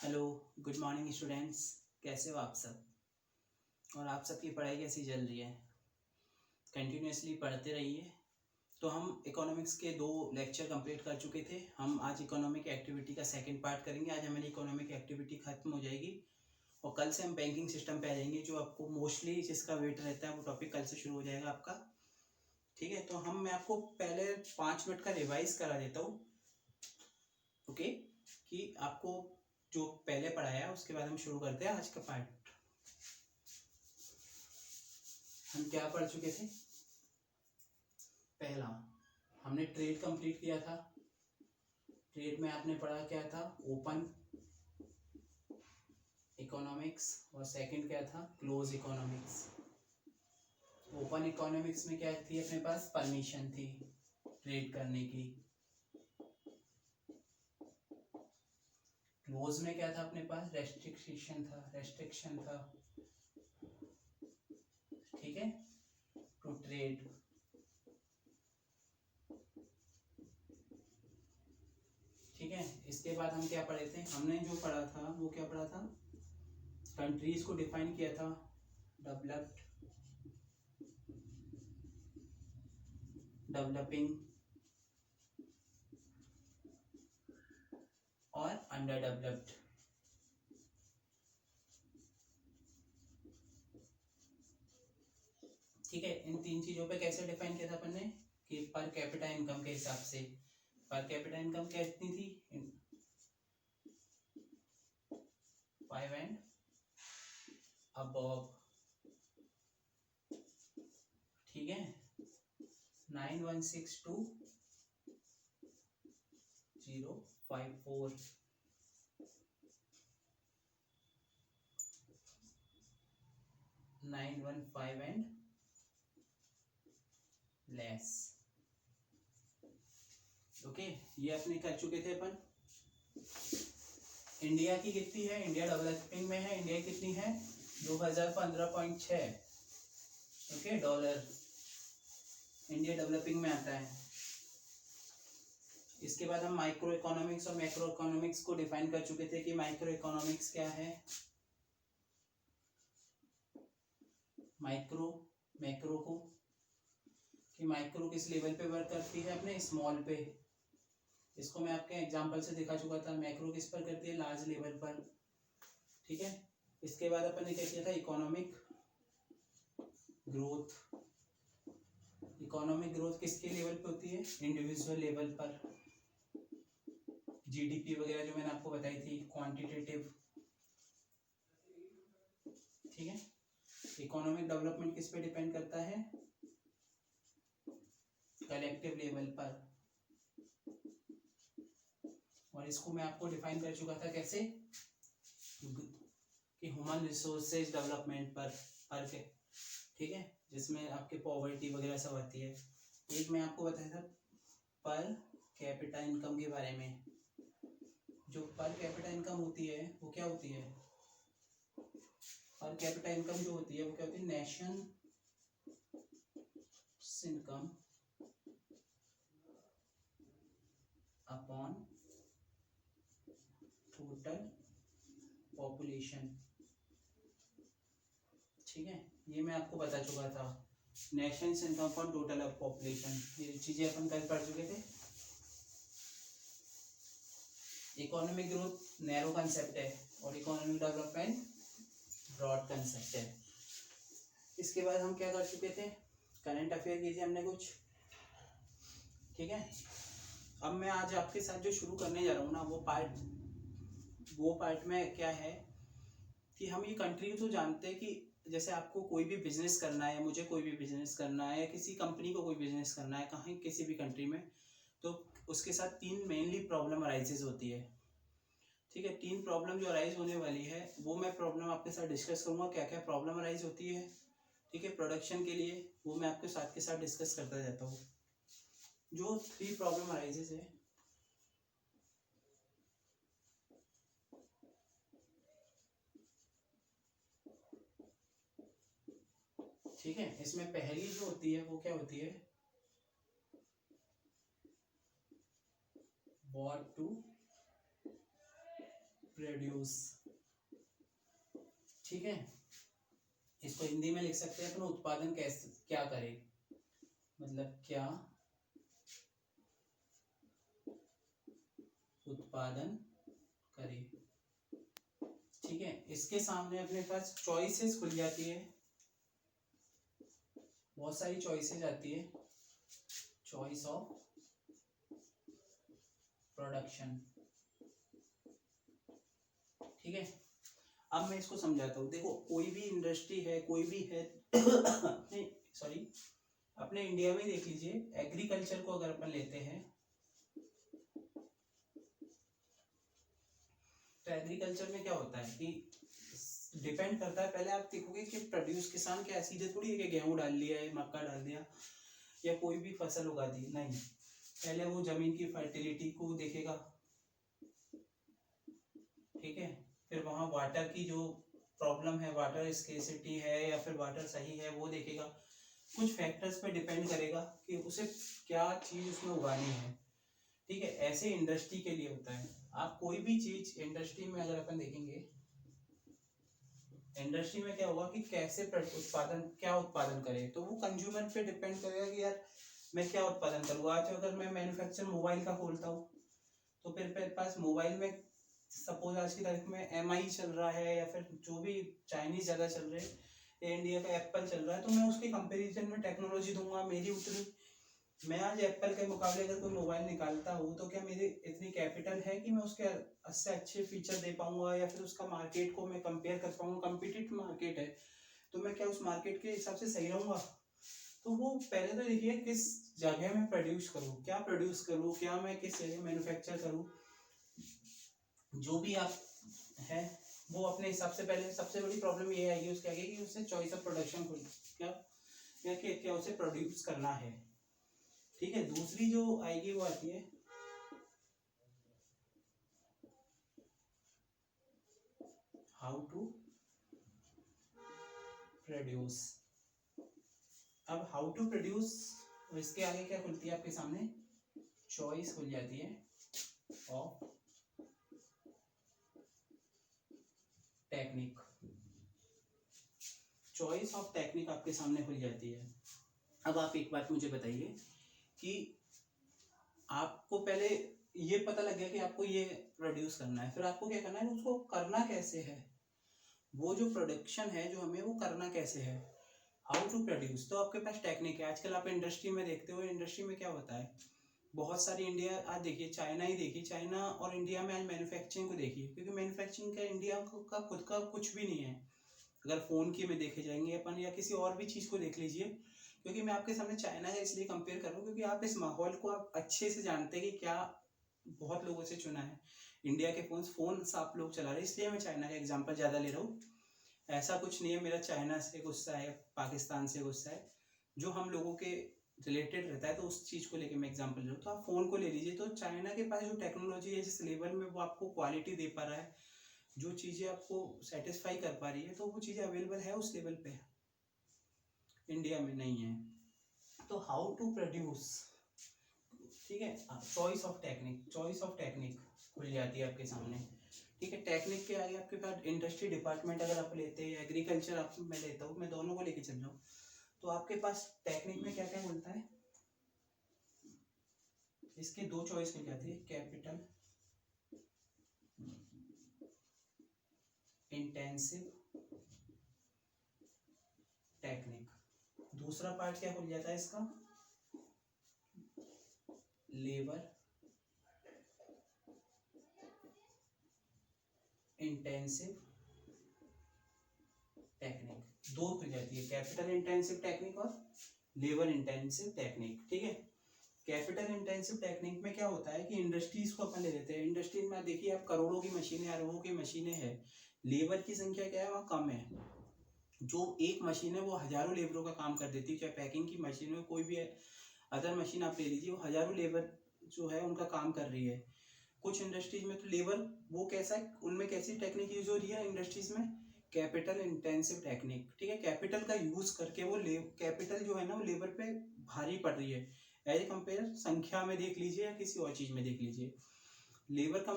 Hello, good morning students. कैसे हो आप सब? और आप सबकी पढ़ाई कैसी चल रही है? कंटिन्यूसली पढ़ते रहिए। तो हम इकोनॉमिक्स के 2 लेक्चर कंप्लीट कर चुके थे। हम आज इकोनॉमिक एक्टिविटी का सेकंड पार्ट करेंगे। आज हमारी इकोनॉमिक एक्टिविटी खत्म हो जाएगी और कल से हम बैंकिंग सिस्टम पे आ जाएंगे, जो आपको मोस्टली जिसका वेट रहता है वो टॉपिक कल से शुरू हो जाएगा आपका। ठीक है, तो मैं आपको पहले 5 मिनट का रिवाइज करा देता हूँ। ओके, कि आपको जो पहले पढ़ाया है उसके बाद हम शुरू करते हैं आज का पार्ट। हम क्या पढ़ चुके थे? पहला हमने ट्रेड कंप्लीट किया था। ट्रेड में आपने पढ़ा क्या था? Open economics. और सेकंड क्या था? Close economics. ओपन इकोनॉमिक्स में क्या थी? अपने पास परमिशन थी ट्रेड करने की। क्लोज में क्या था? अपने पास रेस्ट्रिक्शन था। ठीक है, टू ट्रेड। ठीक है, इसके बाद हम क्या पढ़े थे? हमने जो पढ़ा था वो क्या पढ़ा था? कंट्रीज को डिफाइन किया था। डेवलप्ड, डेवलपिंग और अंडर डेवलप्ड। ठीक है, इन 3 चीजों पे कैसे डिफाइन किया था अपन ने? कि पर कैपिटा इनकम के हिसाब से। पर कैपिटा इनकम कितनी थी? 5 एंड अबव। ठीक है, 9162,054। 915 एंड लेस। ओके, ये अपने कर चुके थे अपन। इंडिया की कितनी है? इंडिया डेवलपिंग में है। इंडिया कितनी है? 2015.6। Okay, dollar. इंडिया डेवलपिंग में आता है। इसके बाद हम माइक्रो इकोनॉमिक्स और मैक्रो इकोनॉमिक्स को डिफाइन कर चुके थे कि माइक्रो इकोनॉमिक्स क्या है। मैक्रो को कि माइक्रो किस लेवल पे वर्क करती है? अपने स्मॉल पे। इसको मैं आपके एग्जांपल से दिखा चुका था। मैक्रो किस पर करती है? लार्ज लेवल पर। ठीक है, इसके बाद अपन ने क्या किया था? Economic growth. इकोनॉमिक ग्रोथ किसके लेवल पे होती है? इंडिविजुअल लेवल पर। जीडीपी वगैरह जो मैंने आपको बताई थी, क्वांटिटेटिव। ठीक है, इकोनॉमिक डेवलपमेंट किस पे डिपेंड करता है? कलेक्टिव लेवल पर। और इसको मैं आपको डिफाइन कर चुका था कैसे? कि ह्यूमन रिसोर्सेज डेवलपमेंट पर के। ठीक है, जिसमें आपके पॉवर्टी वगैरह सब आती है। एक मैं आपको बताया था पर कैपिटा इनकम के बारे में। जो पर कैपिटा इनकम होती है वो क्या होती है? पर कैपिटा इनकम जो होती है वो क्या होती है? Nation income upon total population. ठीक है, ये मैं आपको बता चुका था। Nation income upon total population, ये चीजें अपन कल पढ़ चुके थे। इकोनॉमिक ग्रोथ नैरो कंसेप्ट है और इकोनॉमिक डेवलपमेंट ब्रॉड कंसेप्ट है। इसके बाद हम क्या कर चुके थे? करंट अफेयर कीजिए हमने कुछ। ठीक है, अब मैं आज आपके साथ जो शुरू करने जा रहा हूँ ना, वो पार्ट में क्या है कि हम ये कंट्री तो जानते हैं कि जैसे आपको कोई भी बिजनेस करना है, मुझे कोई भी बिजनेस करना है, या किसी कंपनी को कोई बिजनेस करना है कहीं किसी भी कंट्री में, तो उसके साथ 3 मेनली प्रॉब्लम अराइजेज होती है। ठीक है, 3 प्रॉब्लम जो अराइज होने वाली है वो मैं प्रॉब्लम आपके साथ डिस्कस करूंगा, क्या क्या प्रॉब्लम अराइज होती है। ठीक है, प्रोडक्शन के लिए वो मैं आपके साथ डिस्कस करता जाता हूँ। जो 3 प्रॉब्लम अराइजेज है, ठीक है, इसमें पहली जो होती है वो क्या होती है? वॉर टू प्रोड्यूस, ठीक है। इसको हिंदी में लिख सकते हैं अपन, उत्पादन कैसे क्या करे, मतलब क्या उत्पादन करे, ठीक है। इसके सामने अपने पास चॉइसेस खुल जाती है, बहुत सारी चॉइसेस आती है, चॉइस ऑफ प्रोडक्शन, ठीक है। अब मैं इसको समझाता हूँ। देखो कोई भी इंडस्ट्री है, कोई भी है अपने सॉरी अपने इंडिया में देख लीजिए, एग्रीकल्चर को अगर अपन लेते हैं तो एग्रीकल्चर में क्या होता है कि डिपेंड करता है, पहले आप देखोगे कि प्रोड्यूस, किसान क्या सीधे थोड़ी है कि गेहूं डाल लिया है, मक्का डाल दिया या कोई भी फसल उगा दी, नहीं। पहले वो जमीन की फर्टिलिटी को देखेगा, ठीक है। फिर वहां वाटर की जो प्रॉब्लम है, वाटर स्केसिटी है या फिर वाटर सही है, वो देखेगा। कुछ फैक्टर्स पे डिपेंड करेगा कि उसे क्या चीज उसमें उगानी है, ठीक है। ऐसे इंडस्ट्री के लिए होता है। आप कोई भी चीज इंडस्ट्री में अगर अपन देखेंगे, इंडस्ट्री में क्या होगा कि कैसे उत्पादन, क्या उत्पादन करे, तो वो कंज्यूमर पे डिपेंड करेगा कि यार मैं क्या उत्पादन करूँ। आज अगर मैं मैन्युफैक्चर मोबाइल का खोलता हूँ तो फिर मेरे पास मोबाइल में सपोज आज की तारीख में MI चल रहा है या फिर जो भी चाइनीज ज्यादा चल रहे हैं, इंडिया का एप्पल चल रहा है, तो मैं उसके कंपैरिजन में टेक्नोलॉजी दूंगा, मेरी उतनी। मैं आज एप्पल के मुकाबले अगर कोई मोबाइल निकालता हूँ तो क्या मेरी इतनी कैपिटल है कि मैं उसके उससे अच्छे फीचर दे पाऊंगा या फिर उसका मार्केट को मैं कंपेयर कर पाऊंगा, कम्पिटिटिव मार्केट है, तो मैं क्या उस मार्केट के हिसाब से सही रहूंगा। तो वो पहले तो देखिए किस जगह में प्रोड्यूस करूँ, क्या प्रोड्यूस करूँ, क्या मैं किस जगह मैन्युफैक्चर करूँ, जो भी आप है वो अपने हिसाब से। पहले सबसे बड़ी प्रॉब्लम ये आएगी उसके आगे कि उसे चॉइस ऑफ प्रोडक्शन को क्या उसे प्रोड्यूस करना है, ठीक है। दूसरी जो आएगी वो आती है हाउ टू प्रोड्यूस। अब हाउ टू प्रोड्यूस, इसके आगे क्या खुलती है आपके सामने, चॉइस खुल जाती है of technique, choice of technique आपके सामने खुल जाती है। अब आप एक बात मुझे बताइए कि आपको पहले ये पता लग गया कि आपको ये प्रोड्यूस करना है, फिर आपको क्या करना है, उसको करना कैसे है, वो जो प्रोडक्शन है जो हमें वो करना कैसे है, हाउ टू प्रोड्यूस। तो आपके पास टेक्निक है। आजकल आप इंडस्ट्री में देखते हो, इंडस्ट्री में क्या होता है, बहुत सारी इंडिया, आज देखिए चाइना ही देखिए, चाइना और इंडिया में आज मैन्युफैक्चरिंग को देखिए, क्योंकि मैन्युफैक्चरिंग का इंडिया का खुद का कुछ भी नहीं है। अगर फोन की में देखे जाएंगे अपन या किसी और भी चीज को देख लीजिए, क्योंकि मैं आपके सामने चाइना का इसलिए कंपेयर कर रहा हूँ क्योंकि आप इस माहौल को आप अच्छे से जानते हैं कि क्या बहुत लोगों से चुना है, इंडिया के फोन आप लोग चला रहे हैं, इसलिए मैं चाइना का एग्जाम्पल ज्यादा ले रहा हूँ। ऐसा कुछ नहीं है मेरा चाइना से गुस्सा है, पाकिस्तान से गुस्सा है, जो हम लोगों के रिलेटेड रहता है, तो उस चीज को लेके मैं एग्जांपल ले रहा हूँ। तो आप फोन को ले लीजिए, तो चाइना के पास जो टेक्नोलॉजी है, जिस लेवल में वो आपको क्वालिटी दे पा रहा है, जो चीजें आपको सेटिस्फाई कर पा रही है, तो वो चीजें अवेलेबल है उस लेवल पे, इंडिया में नहीं है। तो हाउ टू प्रोड्यूस, ठीक है, choice of technique, choice of technique खुल जाती है आपके सामने, ठीक है। टेक्निक के आगे आपके पास इंडस्ट्री डिपार्टमेंट अगर आप लेते हैं, एग्रीकल्चर आप मैं लेता हूँ, मैं दोनों को लेके चल रहा हूँ, तो आपके पास टेक्निक में क्या क्या मिलता है, इसके दो चॉइस मिल जाती है, कैपिटल इंटेंसिव टेक्निक। दूसरा पार्ट क्या खुल जाता है इसका, लेबर इंटेंसिव टेक्निक। दो खुल जाती है, कैपिटल इंटेंसिव टेक्निक और लेबर इंटेंसिव टेक्निक, ठीक है। कैपिटल इंटेंसिव टेक्निक में क्या होता है कि इंडस्ट्रीज को अपन ले लेते हैं, इंडस्ट्री में देखिए आप करोड़ों की मशीनें, अरबों की मशीनें हैं, लेबर की संख्या क्या है वहाँ कम है। जो एक मशीन है वो हजारों लेबरों का काम कर देती है, चाहे पैकिंग की मशीन हो, कोई भी अदर मशीन आप ले लीजिए, वो हजारों लेबर जो है उनका काम कर रही है। कुछ इंडस्ट्रीज में तो लेबर वो कैसा है, उनमें कैसी टेक्निक यूज हो रही है इंडस्ट्रीज में, कैपिटल इंटेंसिव टेक्निक, ठीक है। कैपिटल का यूज करके वो कैपिटल जो है ना वो लेबर पे भारी पड़ रही है, एज ए कंपेयर संख्या में देख लीजिए या किसी और चीज में देख लीजिए। लेबर का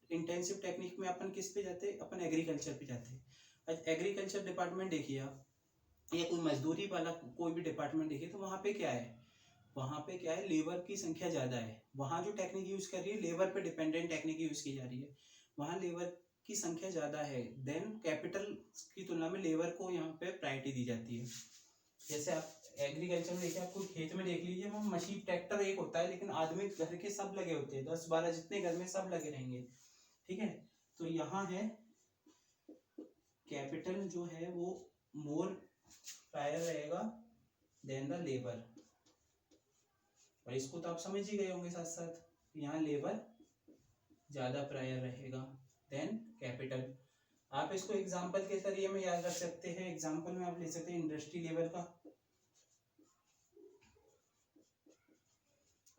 इंटेंसिव टेक्निक में अपन किस पे जाते हैं, अपन एग्रीकल्चर पे जाते हैं। आज एग्रीकल्चर डिपार्टमेंट देखिए आप, या कोई मजदूरी वाला कोई भी डिपार्टमेंट देखिए, तो वहाँ पे क्या है, वहाँ पे क्या है, लेबर की संख्या ज़्यादा है। वहाँ जो टेक्निक यूज़ कर रही है, लेबर पे डिपेंडेंट टेक्निक यूज़ की जा रही है, वहाँ लेबर की संख्या ज़्यादा है, देन कैपिटल की तुलना में लेबर को यहाँ पे प्रायोरिटी दी जाती है। जैसे आप एग्रीकल्चर में देखिए, आपको खेत में देख लीजिए, वहाँ मशीन ट्रैक्टर एक होता है, लेकिन आदमी घर के सब लगे होते हैं, 10-12 जितने घर में सब लगे रहेंगे, ठीक है। तो यहाँ है कैपिटल जो है वो मोर प्रायर रहेगा देन द लेबर, और इसको तो आप समझ ही गए होंगे साथ साथ, यहाँ लेबर ज्यादा प्रायर रहेगा देन कैपिटल। आप इसको एग्जांपल के जरिए में याद रख सकते हैं। एग्जांपल में आप ले सकते हैं इंडस्ट्री लेवल का,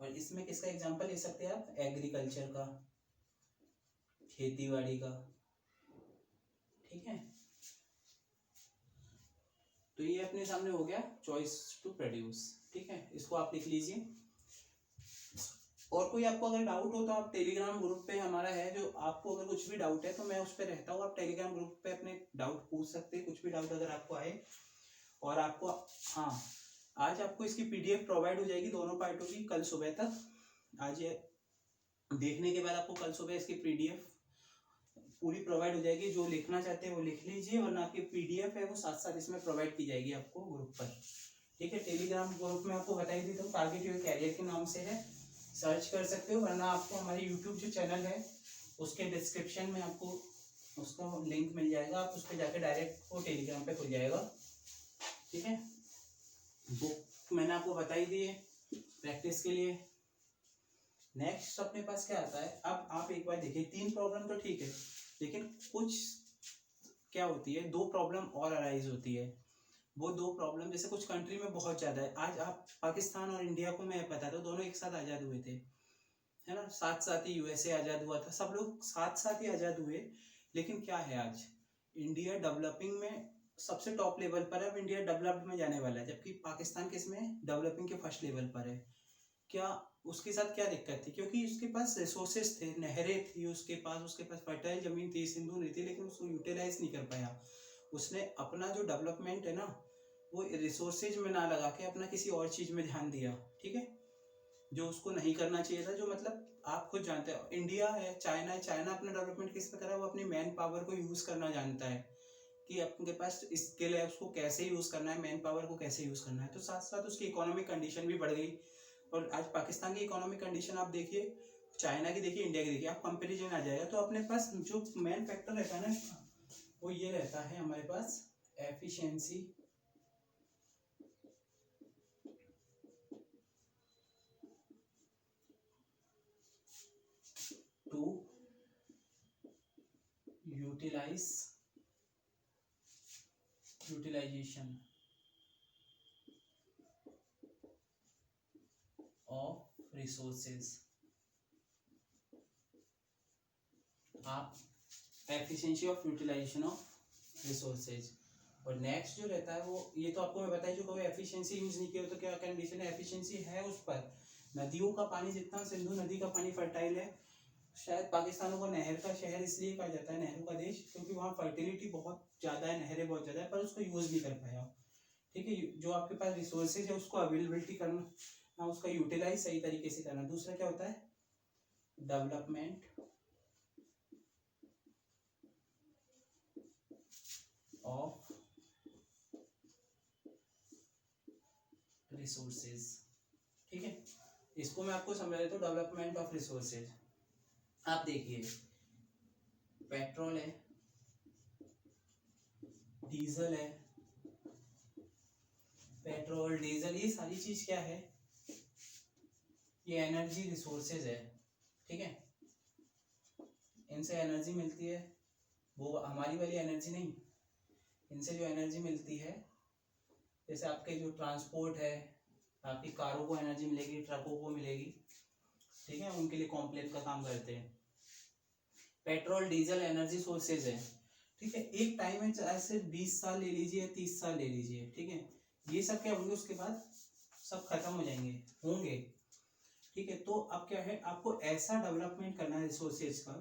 और इसमें किसका एग्जांपल ले सकते हैं आप, एग्रीकल्चर का, खेतीबाड़ी का, ठीक है। तो ये अपने सामने हो गया चॉइस टू प्रोड्यूस, ठीक है, इसको आप लिख लीजिए। और कोई आपको अगर डाउट हो तो आप टेलीग्राम ग्रुप पे हमारा है, जो आपको अगर कुछ भी डाउट है तो मैं उस पर रहता हूँ, आप टेलीग्राम ग्रुप पे अपने डाउट पूछ सकते हैं, कुछ भी डाउट अगर आपको आए। और आपको हाँ, आज आपको इसकी पीडीएफ प्रोवाइड हो जाएगी दोनों पार्टों की कल सुबह तक। आज ये देखने के बाद आपको कल सुबह इसकी पीडीएफ पूरी प्रोवाइड हो जाएगी। जो लिखना चाहते हैं वो लिख लीजिए, वरना आपकी पीडीएफ है वो साथ साथ इसमें प्रोवाइड की जाएगी आपको ग्रुप पर, ठीक है। टेलीग्राम ग्रुप में आपको बताई दी तो टारगेट योर कैरियर के नाम से है, सर्च कर सकते हो, वरना आपको हमारे यूट्यूब जो चैनल है उसके डिस्क्रिप्शन में आपको उसका लिंक मिल जाएगा, आप उस पर जाकर डायरेक्ट वो टेलीग्राम पे खुल जाएगा, ठीक है। बुक मैंने आपको बताई दी है प्रैक्टिस के लिए। नेक्स्ट अपने पास क्या आता है, अब आप एक बार देखिए, 3 प्रॉब्लम तो ठीक है, लेकिन कुछ क्या होती है, 2 प्रॉब्लम और अराइज होती है। वो 2 प्रॉब्लम जैसे कुछ कंट्री में बहुत ज्यादा है। आज आप पाकिस्तान और इंडिया को मैं बताता हूँ, दोनों एक साथ आजाद हुए थे, है ना, साथ साथ ही यूएसए आजाद हुआ था, सब लोग साथ साथ ही आजाद हुए। लेकिन क्या है, आज इंडिया डेवलपिंग में सबसे टॉप लेवल पर है, अब इंडिया डेवलप्ड में जाने वाला है, जबकि पाकिस्तान किस में, डेवलपिंग के फर्स्ट लेवल पर है। क्या उसके साथ क्या दिक्कत थी, क्योंकि उसके पास रिसोर्सेज थे, नहरें थी उसके पास फर्टाइल जमीन थी, सिंधु नदी थी, लेकिन उसको यूटिलाइज नहीं कर पाया। उसने अपना जो डेवलपमेंट है ना, वो रिसोर्सेज में ना लगा के अपना किसी और चीज में ध्यान दिया, ठीक है, जो उसको नहीं करना चाहिए था। जो मतलब आप खुद जानते हो, इंडिया है, चाइना है, चाइना अपना डेवलपमेंट किस पे कर रहा है, वो अपनी मैन पावर को यूज करना जानता है, कि आपके पास स्किल है, उसको कैसे यूज करना है, मैन पावर को कैसे यूज करना है। तो साथ साथ उसकी इकोनॉमिक कंडीशन भी बढ़ गई। और आज पाकिस्तान की इकोनॉमिक कंडीशन आप देखिए, चाइना की देखिए, इंडिया की देखिए, आप कंपेरिजन आ जाएगा। तो अपने पास जो मेन फैक्टर रहता है ना, वो ये रहता है हमारे पास efficiency to utilisation of resources. आप efficiency of utilisation of resources. और नेक्स्ट जो रहता है वो, ये तो आपको मैं बताई, जो कभी एफिशिएंसी यूज नहीं किया तो क्या कंडीशन है, एफिशिएंसी है उस पर। नदियों का पानी जितना, सिंधु नदी का पानी फर्टाइल है, शायद पाकिस्तान को नहर का शहर इसलिए कहा जाता है, नहरों का देश, क्योंकि वहाँ फर्टिलिटी बहुत ज्यादा है, नहरें बहुत ज्यादा है, पर उसको यूज नहीं कर पाया, ठीक है। जो आपके पास रिसोर्सेज है उसको अवेलेबिलिटी करना, उसका यूटिलाइज सही तरीके से करना। दूसरा क्या होता है, डेवलपमेंट ऑफ रिसोर्सेज, ठीक है। इसको मैं आपको समझा देता हूँ, डेवलपमेंट ऑफ रिसोर्सेज। आप देखिए, पेट्रोल है, डीजल है, पेट्रोल डीजल, ये सारी चीज क्या है, ये एनर्जी रिसोर्सेज है, ठीक है। इनसे एनर्जी मिलती है, वो हमारी वाली एनर्जी नहीं, इनसे जो एनर्जी मिलती है, जैसे आपके जो ट्रांसपोर्ट है, आपकी कारों को एनर्जी मिलेगी, ट्रकों को मिलेगी, ठीक है, उनके लिए कॉम्प्लेक्स का काम करते हैं। पेट्रोल डीजल एनर्जी सोर्सेज है, ठीक है। एक टाइम है, चाहे से 20 साल ले लीजिए, 30 साल ले लीजिए, ठीक है, ये सब क्या होंगे, उसके बाद सब खत्म हो जाएंगे, होंगे, ठीक है। तो अब क्या है, आपको ऐसा डेवलपमेंट करना है रिसोर्सेज का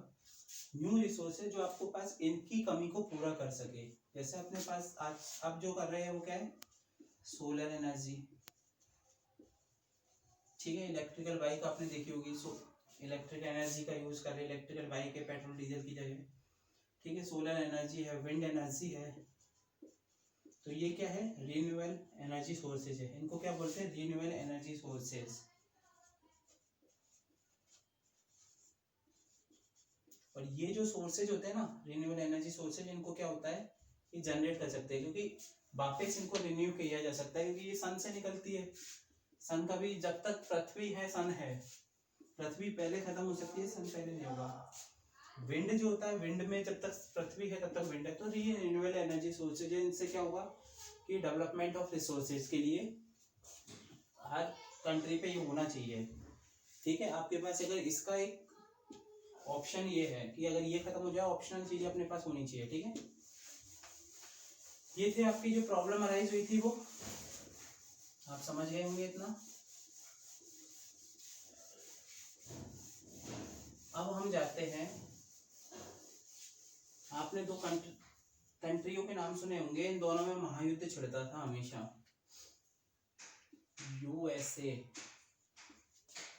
न्यू रिसोर्सेज जो आपको पास इनकी कमी को पूरा कर सके। जैसे अपने पास आज अब जो कर रहे हैं वो क्या है, सोलर एनर्जी, ठीक है। इलेक्ट्रिकल बाइक आपने देखी होगी, सो इलेक्ट्रिक एनर्जी का यूज कर रहे हैं, इलेक्ट्रिकल बाइक है पेट्रोल डीजल की जगह, ठीक है। सोलर एनर्जी है, विंड एनर्जी है, तो ये क्या है, रिन्यूएबल एनर्जी सोर्सेज है। इनको क्या बोलते हैं, रिन्यूएबल एनर्जी सोर्सेज। और ये जो सोर्सेज होते हैं ना, रिन्यूएबल एनर्जी सोर्सेज, इनको क्या होता है, ये जनरेट कर सकते हैं, क्योंकि वापस इनको रिन्यू किया जा सकता है, क्योंकि ये सन से निकलती है। सन का भी जब तक पृथ्वी है सन है, पृथ्वी पहले खत्म हो सकती है, सन पहले नहीं होगा। विंड जो होता है, विंड में जब तक पृथ्वी है तब तक विंड है। तो ये रिन्यूएबल एनर्जी सोर्सेज है, इनसे क्या होगा कि डेवलपमेंट ऑफ रिसोर्सेज के लिए हर कंट्री पे ये होना चाहिए, ठीक है। आपके पास अगर इसका एक ऑप्शन ये है कि अगर ये खत्म हो जाए, ऑप्शनल चीजें अपने पास होनी चाहिए, ठीक है। ये थे आपकी जो प्रॉब्लम अराइज हुई थी, वो आप समझ गए होंगे इतना। अब हम जाते हैं, आपने दो कंट्रियों के नाम सुने होंगे, इन दोनों में महायुद्ध छिड़ता था हमेशा, यूएसए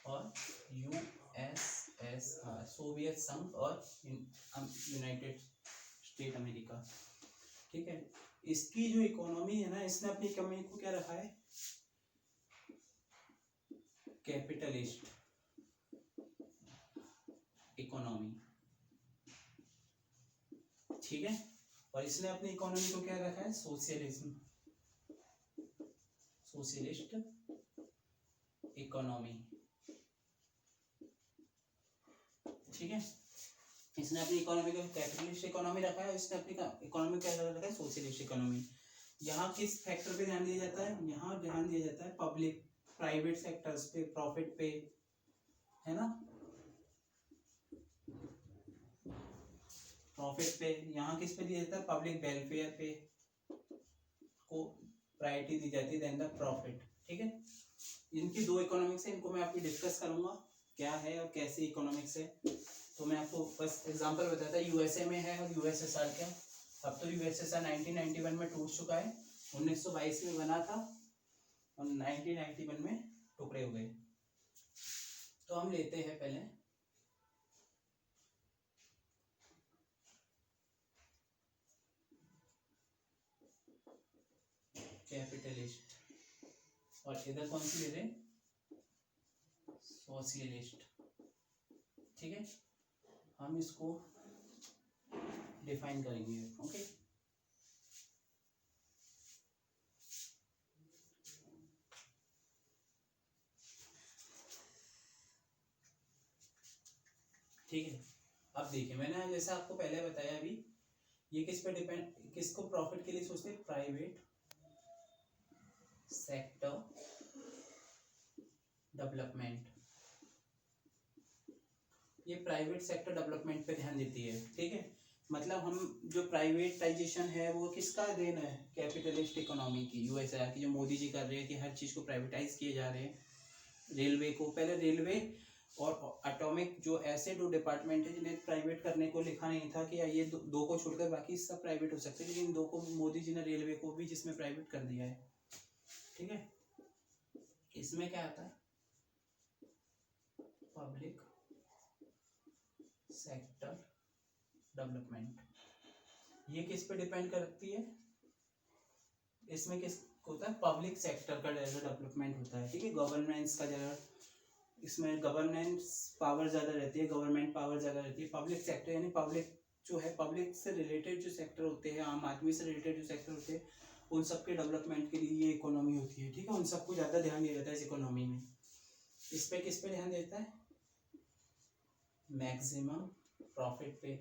और यूएसएसआर, सोवियत संघ और यूनाइटेड स्टेट अमेरिका, ठीक है। इसकी जो इकोनॉमी है ना, इसने अपनी इकोनॉमी को क्या रखा है, कैपिटलिस्ट इकोनॉमी, ठीक है। और इसने अपनी इकोनॉमी को क्या रखा है, सोशलिज्म, सोशलिस्ट इकोनॉमी, ठीक है। इसने अपनी इकोनॉमी को कैपिटलिस्ट इकोनॉमी रखा है, इसने अपनी इकोनॉमी क्या रखा है, सोशलिस्ट इकोनॉमी। यहाँ किस फैक्टर पे ध्यान दिया जाता है, यहाँ ध्यान दिया जाता है पब्लिक प्राइवेट सेक्टर्स पे, प्रॉफिट पे, है ना, प्रॉफिट पे। यहाँ किस पे दिया जाता है, पब्लिक वेलफेयर पे को प्रायोरिटी दी जाती है देन द प्रॉफिट, ठीक है। इनकी दो इकोनॉमिक्स है, इनको मैं आपकी डिस्कस करूंगा क्या है और कैसे इकोनॉमिक्स है। तो मैं आपको बस एग्जांपल बताता, यूएसए में है और यूएसएसआर क्या। अब तो यूएसएसआर 1991 में टूट चुका है, 1922 में बना था और 1991 में टुकड़े हो गए। तो हम लेते हैं पहले कैपिटलिस्ट, और इधर कौन सी ले रहे, सोशलिस्ट, ठीक है। हम इसको डिफाइन करेंगे, ओके। ठीक है। अब देखिए, मैंने जैसा आपको पहले बताया, अभी ये किस पे डिपेंड, किसको प्रॉफिट के लिए सोचते हैं, प्राइवेट सेक्टर डेवलपमेंट, ये प्राइवेट सेक्टर डेवलपमेंट पे ध्यान देती है, ठीक है। मतलब हम जो प्राइवेटाइजेशन है वो किसका देन है, कैपिटलिस्ट इकोनॉमी की, यूएसआर की, जो मोदी जी कर रहे हैं कि हर चीज को प्राइवेटाइज किए जा रहे हैं। रेलवे को पहले, रेलवे और एटॉमिक, जो ऐसे दो डिपार्टमेंट है जिन्हें प्राइवेट करने को लिखा नहीं था कि ये दो को छोड़कर बाकी सब प्राइवेट हो सकते हैं, लेकिन दो को मोदी जी ने, रेलवे को भी जिसमें प्राइवेट कर दिया है, ठीक है। इसमें क्या आता है, पब्लिक सेक्टर डेवलपमेंट, ये किस पे डिपेंड करती है, इसमें किस होता है, पब्लिक सेक्टर का डेवलपमेंट होता है, ठीक है। गवर्नेंस का जरा, इसमें गवर्नेंस पावर ज़्यादा रहती है, गवर्नमेंट पावर ज़्यादा रहती है। पब्लिक सेक्टर यानी पब्लिक जो है, पब्लिक से रिलेटेड जो सेक्टर होते हैं, आम आदमी से रिलेटेड जो सेक्टर होते हैं, उन सब के डेवलपमेंट के लिए ये इकोनॉमी होती है, ठीक है। उन सबको ज़्यादा ध्यान दिया जाता है इस इकोनॉमी में। इस पे किस पे ध्यान देता है, मैक्सिमम प्रॉफिट पे।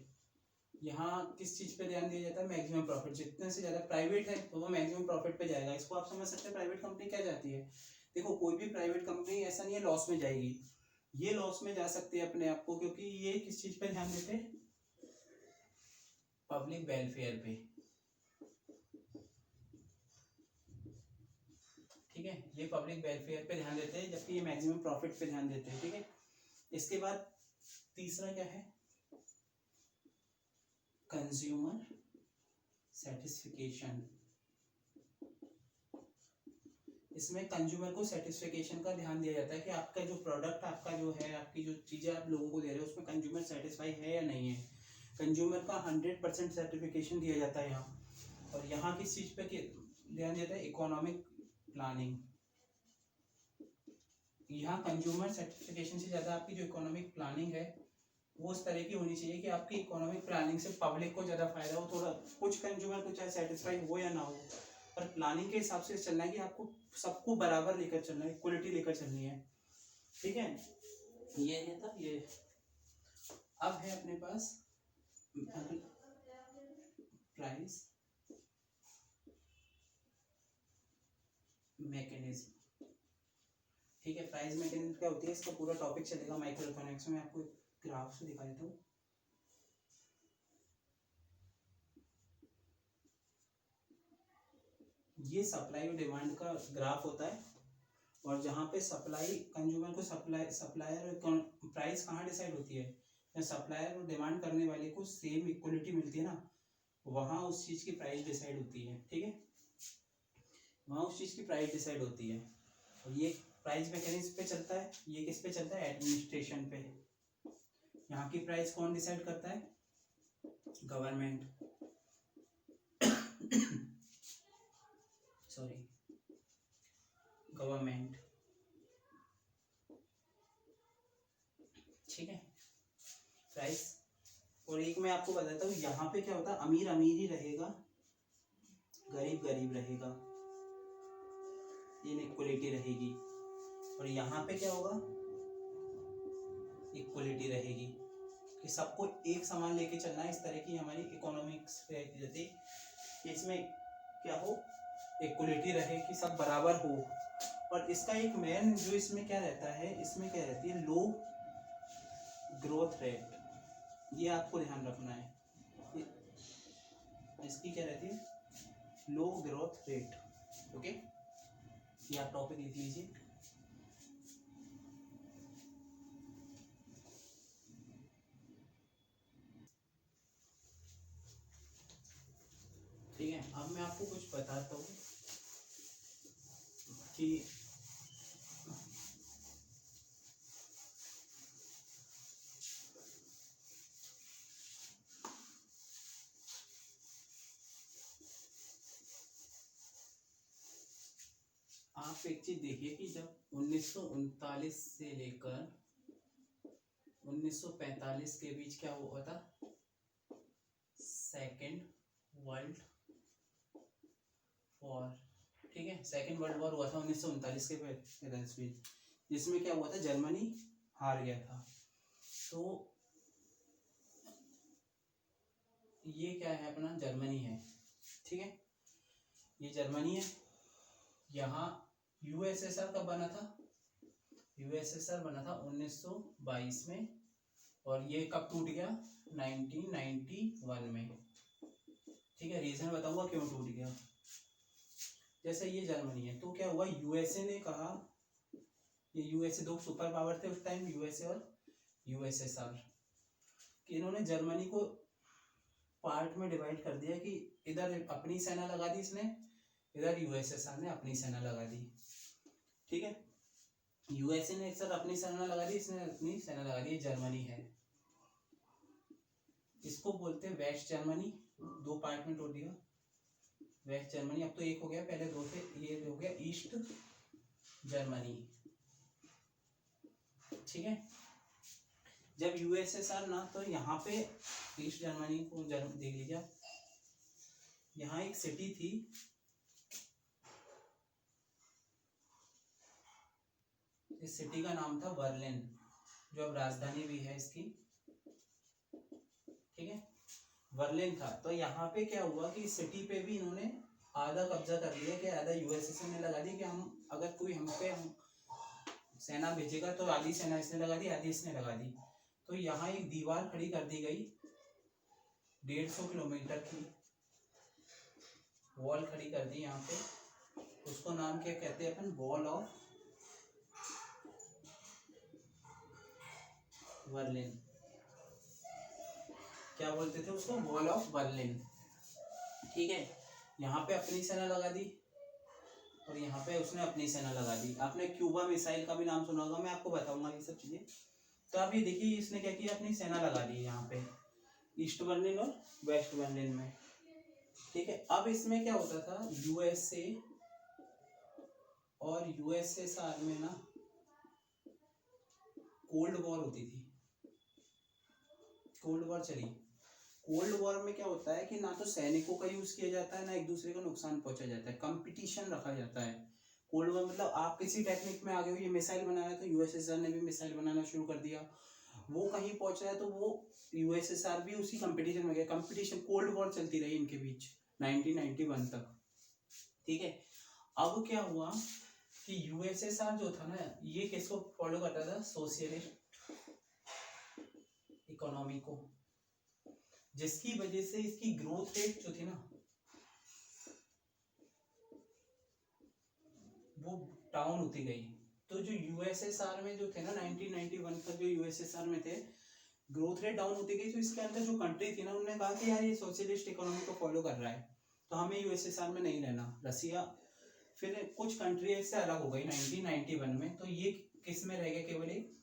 यहाँ किस चीज पे ध्यान दिया जाता है, मैक्सिमम प्रॉफिट। जितने से ज्यादा प्राइवेट है तो वो मैक्सिमम प्रॉफिट पे जाएगा। इसको आप समझ सकते हैं प्राइवेट कंपनी क्या जाती है। देखो, कोई भी प्राइवेट कंपनी ऐसा नहीं है लॉस में जाएगी, ये लॉस में जा सकती है अपने आप को, क्योंकि ये किस चीज पे ध्यान देते हैं, पब्लिक वेलफेयर पे, ठीक है। ये पब्लिक वेलफेयर पे ध्यान देते हैं, जबकि ये मैक्सिमम प्रॉफिट पे ध्यान देते हैं, ठीक है। इसके बाद तीसरा क्या है, कंज्यूमर सेटिस्फिकेशन। इसमें कंज्यूमर को सेटिस्फिकेशन का ध्यान दिया जाता है कि आपका जो प्रोडक्ट, आपका जो है, आपकी जो चीज़ें आप लोगों को दे रहे हो उसमें कंज्यूमर सेटिस्फाई है या नहीं है। कंज्यूमर का 100% सर्टिफिकेशन दिया जाता है यहाँ। और यहाँ किस चीज़ पे ध्यान देता है? Economic planning. यहाँ कंज्यूमर सर्टिफिकेशन से ज़्यादा आपकी जो इकोनॉमिक प्लानिंग है वो उस तरह की होनी चाहिए कि आपकी इकोनॉमिक प्लानिंग से पब्लिक को ज़्यादा फायदा हो। थोड़ा कुछ कंज्यूमर को चाहे सेटिस्फाई हो या ना हो, पर प्लानिंग के हिसाब से चलना है कि आपको सबको बराबर लेकर चलना है, इक्वलिटी लेकर चलनी है। ठीक है, ये था ये। अब है अपने पास प्राइस मैकेनिज्म। ठीक है, प्राइस मैकेनिज्म क्या होती है, इसका पूरा टॉपिक चलेगा माइक्रो इकोनॉमिक्स में। आपको ग्राफ से दिखा देता हूँ। ये सप्लाई और डिमांड का ग्राफ होता है, और जहाँ पे सप्लाई कंज्यूमर को सप्लायर और प्राइस कहाँ डिसाइड होती है, जब सप्लायर और डिमांड करने वाले को सेम इक्वलिटी मिलती है ना, वहाँ उस चीज़ की प्राइस डिसाइड होती है। ठीक है, वहाँ उस चीज़ की प्राइस डिसाइड होती है। और ये प्राइस मैकेनिज्म पे चलता है। ये किस पे चलता है? एडमिनिस्ट्रेशन पे। यहाँ की प्राइस कौन डिसाइड करता है? गवर्नमेंट। Sorry, government. ठीक है, प्राइस। और एक मैं आपको बताता हूँ, यहाँ पे क्या होता है, अमीर अमीर ही रहेगा, गरीब गरीब रहेगा, इनइक्वलिटी रहेगी। और यहाँ पे क्या होगा? इक्वलिटी रहेगी कि सबको एक समान लेके चलना है। इस तरह की हमारी इकोनॉमिक्स रहती है कि इसमें क्या हो, इक्वलिटी रहे, कि सब बराबर हो। और इसका एक मेन जो इसमें क्या रहता है, इसमें क्या रहती है, लो ग्रोथ रेट। ये आपको ध्यान रखना है, इसकी क्या रहती है? लो ग्रोथ रेट। ओके, ये आप टॉपिक लिख लीजिए। ठीक है, अब मैं आपको कुछ बताता हूँ कि आप एक चीज देखिए कि जब 1939 से लेकर 1945 के बीच क्या हुआ था? Second world war. ठीक है, सेकेंड वर्ल्ड वॉर हुआ था 1939 के बीच, जिसमें क्या हुआ था, जर्मनी हार गया था। तो ये क्या है, अपना जर्मनी है। ठीक है, ये जर्मनी है। यहाँ यूएसएसआर कब बना था? यूएसएसआर बना था 1922 में, और ये कब टूट गया? 1991 में। ठीक है, रीजन बताऊंगा क्यों टूट गया। जैसे ये जर्मनी है, तो क्या हुआ, यूएसए ने कहा, ये यूएसए दो सुपर पावर थे उस टाइम, यूएसए और यूएसएसआर, कि इन्होंने जर्मनी को पार्ट में डिवाइड कर दिया कि इधर अपनी सेना लगा दी इसने, इधर यूएसएसआर ने अपनी सेना लगा दी। ठीक है, यूएसए ने सर अपनी सेना लगा दी, इसने अपनी सेना लगा दी। जर्मनी है, इसको बोलते हैं वेस्ट जर्मनी। दो पार्ट में तोड़ दिया वेस्ट जर्मनी, अब तो एक हो गया, पहले दो थे, ये हो गया ईस्ट जर्मनी। ठीक है, जब यूएसएसआर ना, तो यहाँ पे ईस्ट जर्मनी को देख लीजिए, यहाँ एक सिटी थी, इस सिटी का नाम था बर्लिन, जो अब राजधानी भी है इसकी। ठीक है, बर्लिन था। तो यहाँ पे क्या हुआ कि सिटी पे भी इन्होंने आधा कब्जा कर लिया, कि आधा यूएसएसआर ने लगा दी, कि हम अगर कोई हम सेना भेजेगा तो आधी सेना इसने लगा दी, आधी इसने लगा दी। तो यहाँ एक दीवार खड़ी कर दी गई, 150 किलोमीटर की वॉल खड़ी कर दी यहाँ पे। उसको नाम क्या कहते हैं अपन? Wall of Berlin. क्या बोलते थे उसको, वॉल ऑफ बर्लिन। ठीक है, यहाँ पे अपनी सेना लगा दी और यहाँ पे उसने अपनी सेना लगा दी। आपने क्यूबा मिसाइल का भी नाम सुना होगा, मैं आपको बताऊंगा ये सब चीजें। तो आप ये देखिए, इसने क्या किया, अपनी सेना लगा दी यहाँ पे ईस्ट बर्लिन और वेस्ट बर्लिन में। ठीक है, अब इसमें क्या होता था, यूएसए और यूएसएसआर में ना कोल्ड वॉर होती थी, कोल्ड वॉर चली। कोल्ड वॉर में क्या होता है कि ना तो सैनिकों का यूज किया जाता है, ना एक दूसरे को नुकसान पहुंचा जाता है, कंपटीशन रखा जाता है। कोल्ड वॉर मतलब आप किसी टेक्निक में आगे हो, ये मिसाइल बना रहा है तो यूएसएसआर ने भी मिसाइल बनाना शुरू कर दिया, वो कहीं पहुंच रहा है तो वो यूएसएसआर भी उसी कंपटीशन में गया। कंपटीशन, कोल्ड वॉर चलती रही इनके बीच 1991 तक। ठीक है, अब क्या हुआ कि यूएसएसआर जो था ना, ये किसको फॉलो करता था, सोशलिस्ट इकोनॉमी को, जिसकी वजह से इसकी ग्रोथ रेट जो थी ना वो डाउन होती गई। तो जो यूएसएसआर में जो थे ना 1991 तक जो यूएसएसआर में थे, ग्रोथ रेट डाउन होती गई। तो इसके अंदर जो कंट्री थी ना, उन्होंने कहा कि यार ये सोशलिस्ट इकोनॉमी को फॉलो कर रहा है, तो हमें यूएसएसआर में नहीं रहना। रसिया, फिर कुछ कंट्री इससे अलग हो गई 1991 में, तो ये किस में रह गया, केवल एक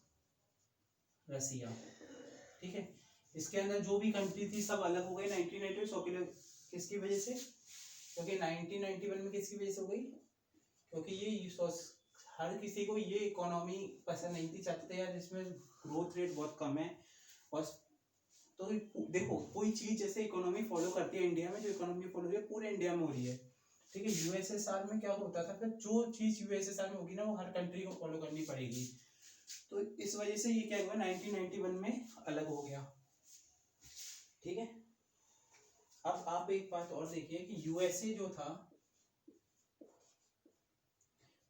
रसिया। ठीक है, इसके अंदर जो भी कंट्री थी सब अलग हो गई 1991 किसकी वजह से, क्योंकि 1991 में किसकी वजह से हो गई, क्योंकि ये हर किसी को ये इकोनॉमी पसंद नहीं थी, चाहते थे यार जिसमें ग्रोथ रेट बहुत कम है। और तो देखो, कोई चीज जैसे इकोनॉमी फॉलो करती है इंडिया में, जो इकोनॉमी फॉलो हो रही है पूरे इंडिया में हो रही है। ठीक है, यूएसएसआर में क्या होता था, फिर जो चीज यूएसएसआर में होगी ना वो हर कंट्री को फॉलो करनी पड़ेगी। तो इस वजह से ये क्या हुआ, 1991 में अलग हो गया। ठीक है, अब आप एक बात और देखिए कि यूएसए जो था,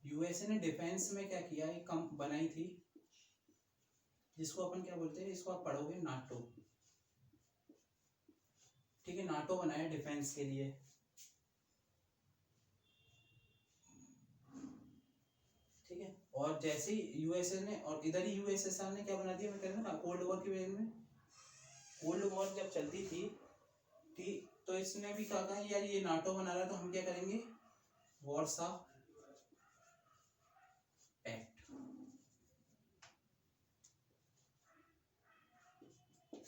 यूएसए ने डिफेंस में क्या किया, एक कंप बनाई थी जिसको अपन क्या बोलते हैं, इसको आप पढ़ोगे नाटो। ठीक है, नाटो बनाया डिफेंस के लिए। ठीक है, और जैसे ही यूएसए ने, और इधर ही यूएसएसआर ने क्या बना दिया, मैं कह रहा हूँ ना कोल्ड वॉर की वजह में, कोल्ड वॉर जब चलती थी तो इसने भी कहा यार ये नाटो बना रहा है तो हम क्या करेंगे, वॉर्सा पैक्ट,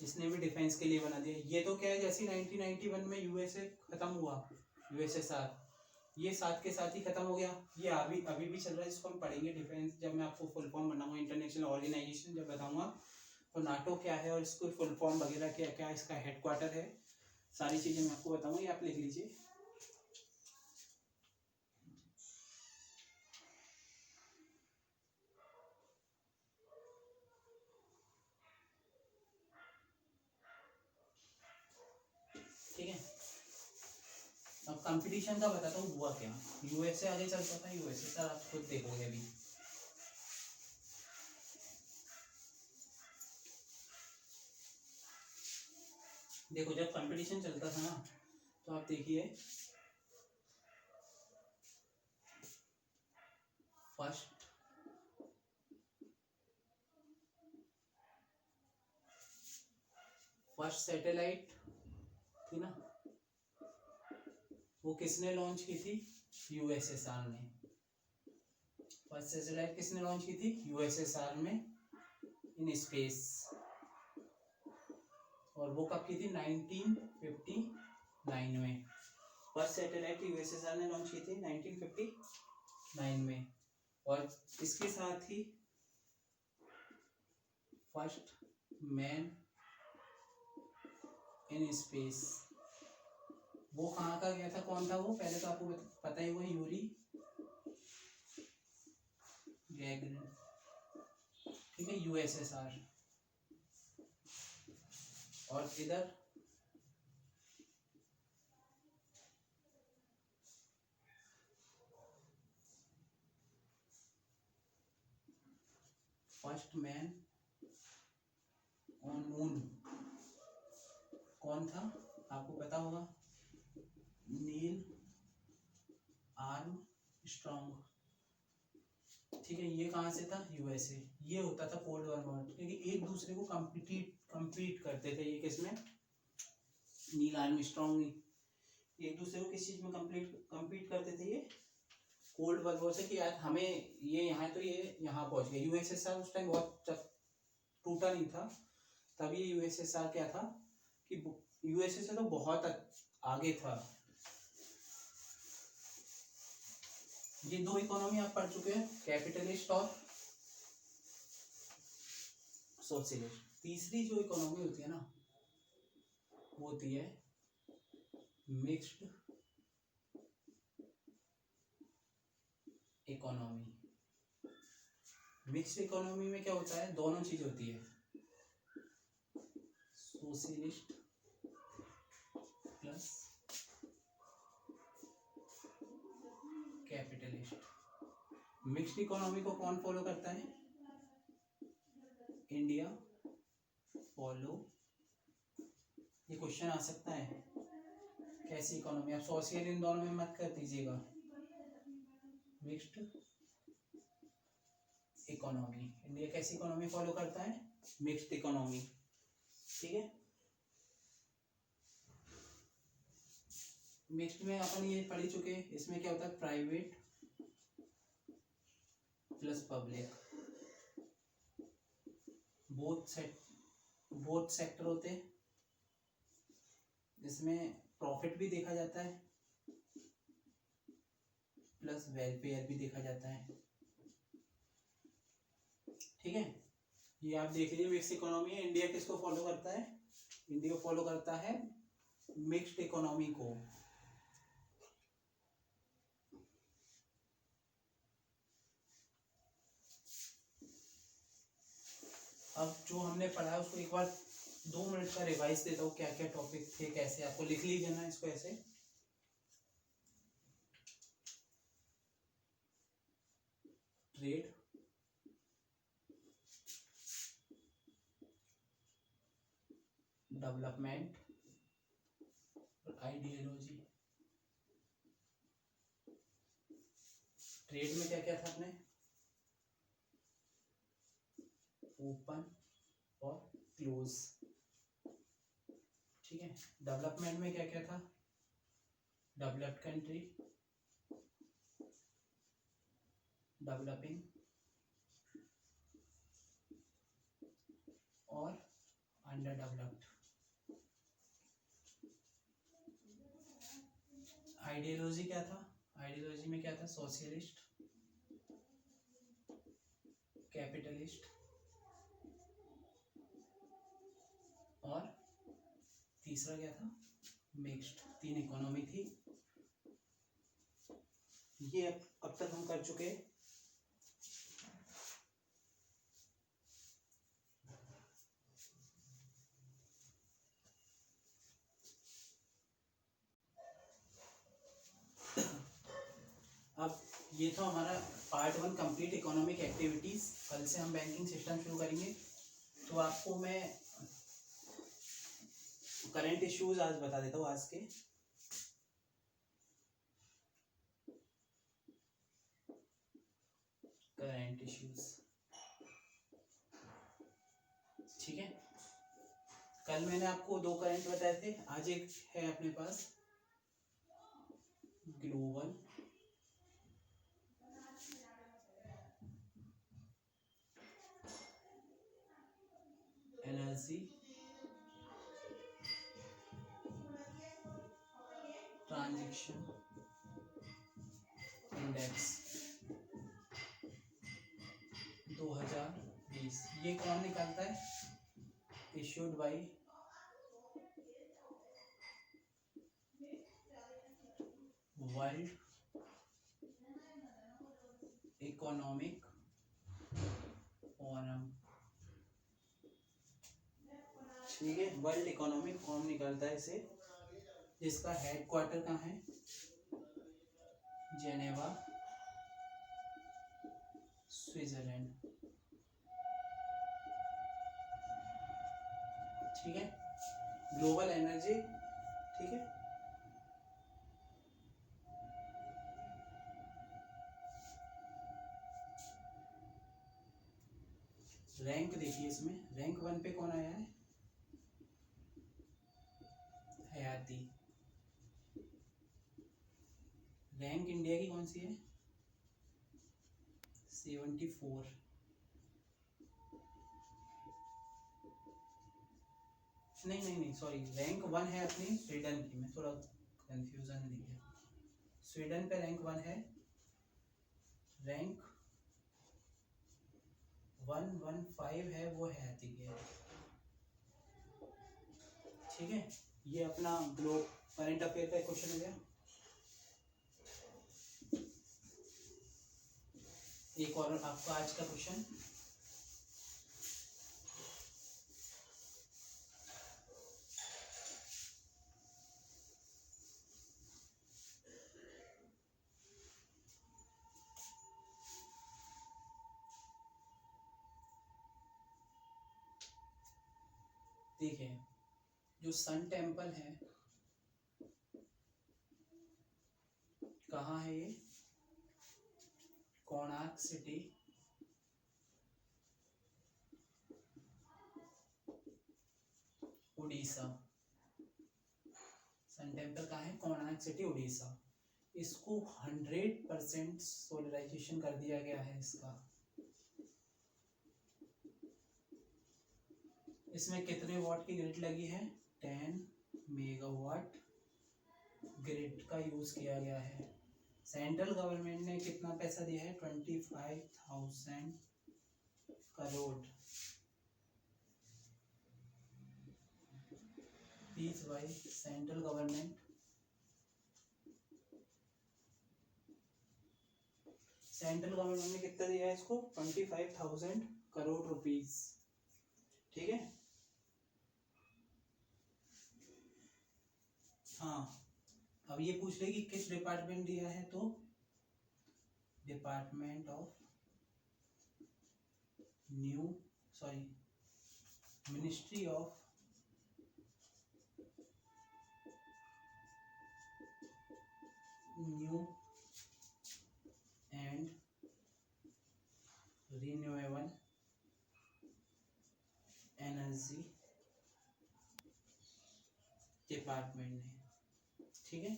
इसने भी डिफेंस के लिए बना दिया। ये तो क्या है, जैसे 1991 में यूएसए खत्म हुआ, यूएसएसआर, ये साथ के साथ ही खत्म हो गया। ये अभी भी चल रहा है, इसको हम पढ़ेंगे डिफेंस, जब मैं आपको फुल फॉर्म बनाऊंगा, इंटरनेशनल ऑर्गेनाइजेशन जब बताऊंगा तो नाटो क्या है और इसको फुल फॉर्म वगैरह क्या क्या इसका हेडक्वार्टर है, सारी चीजें मैं आपको बताऊंगा, ये आप लिख लीजिए। ठीक है, अब कंपटीशन का बताता हूँ हुआ क्या। यूएसए आगे चलता था, यूएसए सर आप खुद देखोगे अभी। देखो जब कंपटीशन चलता था ना, तो आप देखिए फर्स्ट सैटेलाइट थी ना, वो किसने लॉन्च की थी, यूएसएसआर ने। फर्स्ट सैटेलाइट किसने लॉन्च की थी, यूएसएसआर में, इन स्पेस। और वो कब की थी, 1959 में। फर्स्ट सैटेलाइट यूएसएसआर ने लॉन्च की थी 1959 में। और इसके साथ ही फर्स्ट मैन इन स्पेस, वो कहाँ का गया था, कौन था वो, पहले तो आपको पता ही हुआ, यूरी गैगरिन। ठीक है, यूएसएसआर। और इधर फर्स्ट मैन ऑन मून कौन था, आपको पता होगा, नील आर्मस्ट्रॉन्ग। ठीक है, ये कहाँ से था, यूएसए। ये होता था कोल्ड वॉर, क्योंकि एक दूसरे को कम्पीट करते थे ये किसमें, नील आर्मस्ट्रॉन्ग एक दूसरे को किस चीज में compete करते थे ये कोल्ड वॉर से कि यार हमें ये यहाँ तो ये यहाँ पहुंच गया। यूएसएसआर उस टाइम बहुत टूटा नहीं था, तभी यूएसएसआर क्या था कि यूएसएसआर तो बहुत आगे था। ये दो इकोनॉमी आप पढ़ चुके हैं, कैपिटलिस्ट और सोशलिस्ट। तीसरी जो इकोनॉमी होती है ना वो होती है मिक्स्ड इकोनॉमी। मिक्स्ड इकोनॉमी में क्या होता है, दोनों चीज होती है, socialist plus capitalist. Mixed economy को कौन फॉलो करता है, इंडिया फॉलो। ये क्वेश्चन आ सकता है, कैसी इकोनॉमी, आप सोशल इन दोनों में मत कर दीजिएगा। मिक्स्ड इकोनॉमी, इंडिया कैसी इकोनॉमी फॉलो करता है, मिक्स्ड इकोनॉमी। ठीक है, मिक्स्ड में अपन ये पढ़ ही चुके हैं। इसमें क्या होता है, private plus public, both sector होते हैं। इसमें प्रॉफिट भी देखा जाता है प्लस वेलफेयर भी देखा जाता है। ठीक है, ये आप देख लीजिए मिक्स्ड इकोनॉमी है। इंडिया किसको फॉलो करता है, इंडिया फॉलो करता है मिक्स्ड इकोनॉमी को। अब जो हमने पढ़ा है उसको एक बार 2 मिनट का रिवाइज देता हूँ, क्या क्या टॉपिक थे, कैसे आपको लिख लीजिए ना इसको ऐसे। ट्रेड, डेवलपमेंट और आइडियोलॉजी। ट्रेड में क्या क्या था अपने, ओपन और क्लोज। ठीक है, डेवलपमेंट में क्या क्या था, डेवलप्ड कंट्री, डेवलपिंग और अंडर डेवलप्ड। आइडियोलॉजी क्या था, आइडियोलॉजी में क्या था, सोशलिस्ट, कैपिटलिस्ट और तीसरा क्या था, मिक्स्ड। 3 इकोनॉमी थी। ये अब तक हम कर चुके। अब ये था हमारा पार्ट 1 कंप्लीट इकोनॉमिक एक्टिविटीज। कल से हम बैंकिंग सिस्टम शुरू करेंगे। तो आपको मैं करंट इश्यूज आज बता देता हूँ, आज के। करंट इश्यूज, ठीक है। कल मैंने आपको 2 करंट बताए थे, आज एक है अपने पास ग्लोबल एनर्जी ट्रांजैक्शन इंडेक्स 2020। ये कौन निकालता है, issued by world economic forum. ठीक है, वर्ल्ड इकोनॉमिक फोरम निकालता है इसे, जिसका हेडक्वार्टर कहाँ है, जेनेवा स्विट्जरलैंड। ठीक है, ग्लोबल एनर्जी। ठीक है, रैंक देखिए, इसमें रैंक 1 पे कौन आया है इंडिया की कौन सी है? 74। नहीं सॉरी, रैंक 1 है अपनी स्वीडन की, मैं थोड़ा कंफ्यूजन दिख गया। स्वीडन पे रैंक 1 है, रैंक 115 है वो है ठीक है। ठीक है, ये अपना ग्लोब करंट अफेयर का क्वेश्चन हो गया। एक और आपका आज का क्वेश्चन, देखिए जो सन टेम्पल है कहाँ है ये? Konark city, Orissa. Sun temple कहाँ है? कोणार्क सिटी, उड़ीसा। इसको 100% सोलराइजेशन कर दिया गया है इसका। इसमें कितने वॉट की ग्रिड लगी है? 10 मेगावाट ग्रिड का यूज किया गया है। सेंट्रल गवर्नमेंट ने कितना पैसा दिया है? 25,000 crore. Fees by central government. Central government ने कितना दिया है इसको? 25,000 करोड़ रुपीस। ठीक है, हाँ। अब ये पूछ रहे कि किस डिपार्टमेंट दिया है, तो department of ministry of new and renewable energy department ने। ठीक है,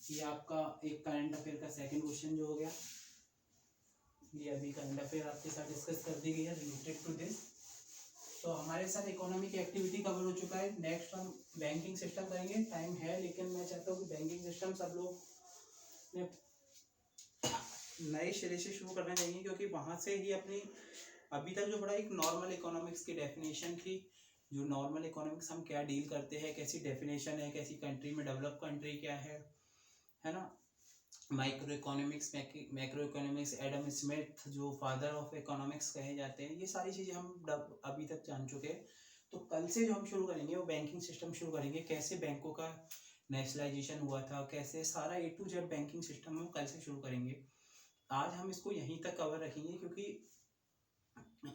ये आपका एक करंट अफेयर का सेकंड क्वेश्चन जो हो गया, ये अभी करंट अफेयर आपके साथ डिस्कस कर दी गई है रिलेटेड टू दिस। तो हमारे साथ इकोनॉमी की एक्टिविटी कवर हो चुका है। नेक्स्ट हम बैंकिंग सिस्टम करेंगे, टाइम है लेकिन मैं चाहता हूँ कि बैंकिंग सिस्टम सब लोग ने नए सिरे से शुरू करना चाहिए, क्योंकि वहाँ से ही अपनी अभी तक जो बड़ा एक नॉर्मल इकोनॉमिक्स की डेफिनेशन थी, जो नॉर्मल इकोनॉमिक्स हम क्या डील करते हैं, कैसी डेफिनेशन है, कैसी कंट्री में डेवलप कंट्री क्या है ना। Micro economics, macro economics, Adam Smith जो फादर ऑफ इकोनॉमिक्स कहे जाते हैं, ये सारी चीज़ें हम अभी तक जान चुके हैं। तो कल से जो हम शुरू करेंगे वो बैंकिंग सिस्टम शुरू करेंगे, कैसे बैंकों का नेशनलाइजेशन हुआ था, कैसे सारा A to Z banking system हम कल से शुरू करेंगे। आज हम इसको यहीं तक कवर रखेंगे क्योंकि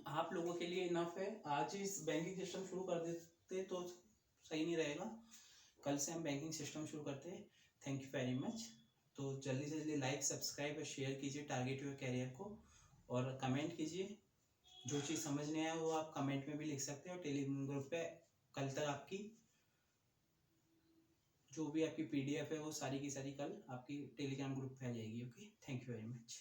आप लोगों के लिए इनफ है। आज इस बैंकिंग सिस्टम शुरू कर देते तो सही नहीं रहेगा, कल से हम बैंकिंग सिस्टम शुरू करते हैं। Thank you very much. तो जल्दी से जल्दी लाइक, सब्सक्राइब और शेयर कीजिए टारगेट योर कैरियर को, और कमेंट कीजिए। जो चीज़ समझ नहीं आया वो आप कमेंट में भी लिख सकते हो। टेलीग्राम ग्रुप पे कल तक आपकी जो भी आपकी PDF है वो सारी की सारी कल आपकी टेलीग्राम ग्रुप पे आ जाएगी। Okay, thank you very much.